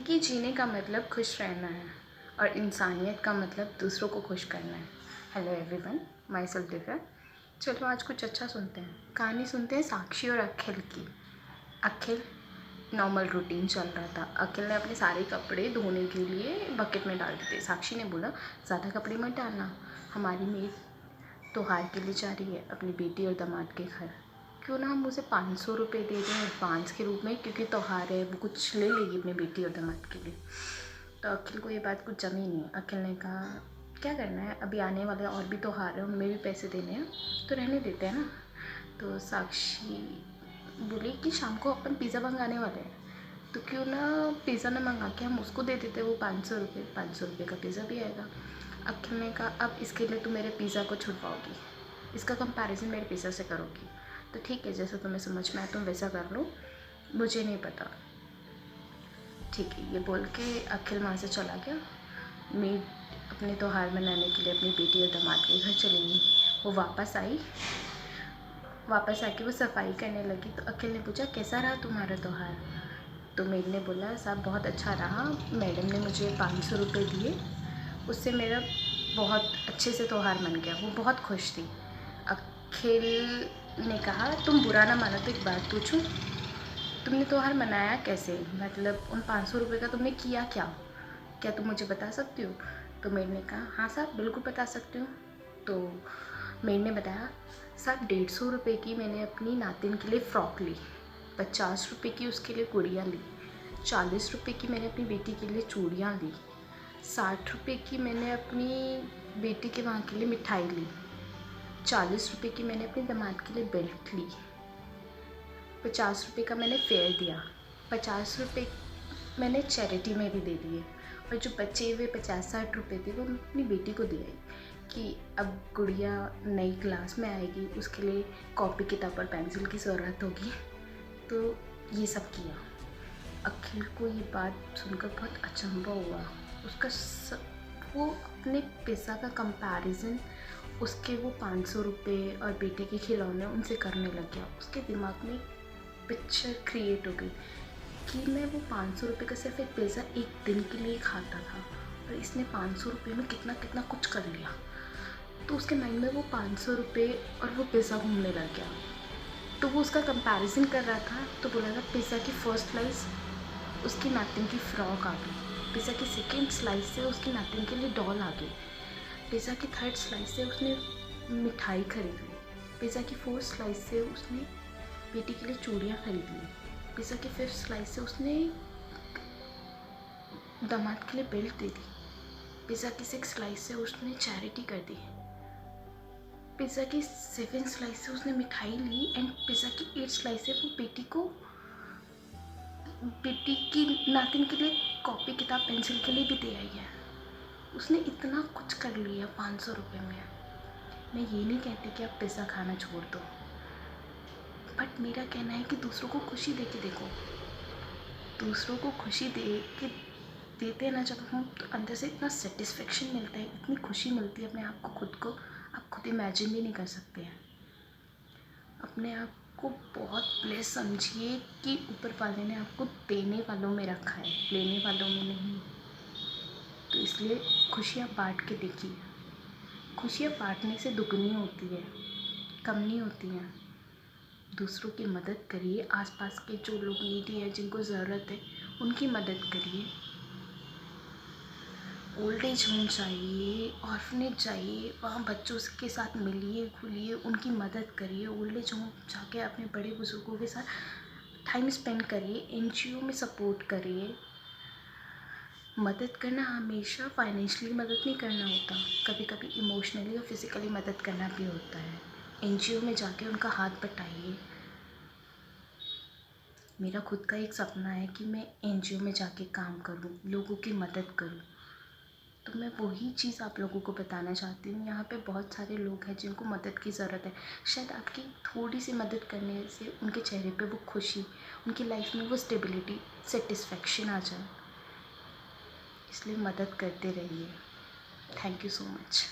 ज़िंदगी जीने का मतलब खुश रहना है और इंसानियत का मतलब दूसरों को खुश करना है। Hello everyone, my self Divya. चलो आज कुछ अच्छा सुनते हैं। कहानी सुनते हैं साक्षी और अखिल की। अखिल नॉर्मल रूटीन चल रहा था। अखिल ने अपने सारे कपड़े धोने के लिए बकेट में डाल दिए। साक्षी ने बोला, ज़्यादा कपड़े मत डालना, हमारी मेड त्योहार के लिए जा रही है अपनी बेटी और दामाद के घर। क्यों ना हम उसे 500 रुपये दे दें एडवांस के रूप में, क्योंकि त्यौहार है, वो कुछ ले लेगी अपनी बेटी और दामाद के लिए। तो अखिल को ये बात कुछ जमी नहीं। अखिल ने कहा, क्या करना है, अभी आने वाले और भी त्यौहार है, उनमें भी पैसे देने हैं, तो रहने देते हैं ना। तो साक्षी बोली कि शाम को अपन पिज़्ज़ा मंगाने वाले हैं, तो क्यों ना पिज़्ज़ा ना मंगा के हम उसको दे देते, वो 500 रुपये का पिज़्ज़ा भी आएगा। अखिल ने कहा, अब इसके लिए तुम मेरे पिज़्ज़ा को छुड़वाओगी, इसका कंपैरिजन मेरे पिज़्ज़ा से करोगी, तो ठीक है, जैसा तुम्हें समझ में आए तुम वैसा कर लो, मुझे नहीं पता। ठीक है, ये बोल के अखिल वहाँ से चला गया। मेड अपने त्यौहार मनाने के लिए अपनी बेटी और दामाद के घर चली गई। वो वापस आके वो सफाई करने लगी। तो अखिल ने पूछा, कैसा रहा तुम्हारा त्यौहार? तो मेड ने बोला, साहब बहुत अच्छा रहा, मैडम ने मुझे 500 रुपये दिए, उससे मेरा बहुत अच्छे से त्यौहार मन गया, वो बहुत खुश थी। अखिल ने कहा, तुम बुरा ना मानो तो एक बात पूछूं, तुमने त्यौहार मनाया कैसे? मतलब उन 500 रुपये का तुमने किया क्या तुम मुझे बता सकती हो? तो मेड ने कहा, हाँ साहब बिल्कुल बता सकती हूँ। तो मेड ने बताया, साहब 150 रुपये की मैंने अपनी नातिन के लिए फ़्रॉक ली, 50 रुपये की उसके लिए गुड़िया ली, 40 रुपये की मैंने अपनी बेटी के लिए चूड़ियाँ ली, 60 रुपये की मैंने अपनी बेटी के वहाँ के लिए मिठाई ली, 40 रुपये की मैंने अपने दामाद के लिए बेल्ट ली, 50 रुपये का मैंने फेयर दिया, 50 रुपये मैंने चैरिटी में भी दे दिए, और जो बचे हुए 50-60 रुपये थे वो मैं अपनी बेटी को दिए कि अब गुड़िया नई क्लास में आएगी, उसके लिए कॉपी किताब और पेंसिल की ज़रूरत होगी, तो ये सब किया। अखिल को ये बात सुनकर बहुत अचंभा हुआ। वो अपने पिज़्ज़ा का कंपैरिजन उसके वो 500 रुपये और बेटे के खिलौने उनसे करने लग गया। उसके दिमाग में पिक्चर क्रिएट हो गई कि मैं वो 500 रुपये का सिर्फ एक पिज़्ज़ा एक दिन के लिए खाता था और इसने 500 रुपये में कितना कितना कुछ कर लिया। तो उसके माइंड में वो 500 रुपये और वो पिज़्ज़ा घूमने लग गया। तो वो उसका कंपैरिजन कर रहा था, तो बोला था, पिज़्ज़ा की फर्स्ट स्लाइस उसकी नातिन की फ़्रॉक आ गई, पिज़्ज़ा की सेकेंड स्लाइस से उसकी नातिन के लिए डॉल आ गई, पिज़्ज़ा की थर्ड स्लाइस से उसने मिठाई खरीदी, पिज़्ज़ा की फोर्थ स्लाइस से उसने बेटी के लिए चूड़ियाँ खरीद ली, पिज़्ज़ा की फिफ्थ स्लाइस से उसने दामाद के लिए बेल्ट दे दी, पिज़्ज़ा की सिक्स स्लाइस से उसने चैरिटी कर दी, पिज़्ज़ा की सेवन स्लाइस से उसने मिठाई ली, एंड पिज़्ज़ा की 8 स्लाइस से वो बेटी की नातिन के लिए कॉपी किताब पेंसिल के लिए भी दे आई है। उसने इतना कुछ कर लिया 500 रुपये में। मैं ये नहीं कहती कि आप पिज़्ज़ा खाना छोड़ दो, बट मेरा कहना है कि दूसरों को खुशी दे के देखो। दूसरों को खुशी दे के देते हैं ना जब हम, तो अंदर से इतना सेटिस्फेक्शन मिलता है, इतनी खुशी मिलती है अपने आप को, खुद को आप खुद इमेजिन भी नहीं कर सकते हैं। अपने आप को बहुत ब्लेस समझिए कि ऊपर वाले ने आपको देने वालों में रखा है, लेने वालों में नहीं। तो इसलिए खुशियाँ बांट के देखिए। खुशियाँ बांटने से दुगनी होती है, कम नहीं होती हैं। दूसरों की मदद करिए, आसपास के जो लोग नीडी है, जिनको ज़रूरत है, उनकी मदद करिए। ओल्ड एज होम जाइए, ऑर्फनेज जाइए, वहाँ बच्चों के साथ मिलिए घुलिए, उनकी मदद करिए। ओल्ड एज होम जाके अपने बड़े बुजुर्गों के साथ टाइम स्पेंड करिए। एनजीओ में सपोर्ट करिए। मदद करना हमेशा फाइनेंशियली मदद नहीं करना होता, कभी कभी इमोशनली और फिज़िकली मदद करना भी होता है। एनजीओ में जाके उनका हाथ बटाइए। मेरा खुद का एक सपना है कि मैं एनजीओ में जाके काम करूं, लोगों की मदद करूं। तो मैं वही चीज़ आप लोगों को बताना चाहती हूँ। यहाँ पे बहुत सारे लोग हैं जिनको मदद की ज़रूरत है। शायद आपकी थोड़ी सी मदद करने से उनके चेहरे पे वो खुशी, उनकी लाइफ में वो स्टेबिलिटी, सेटिस्फेक्शन आ जाए। इसलिए मदद करते रहिए। Thank you so much.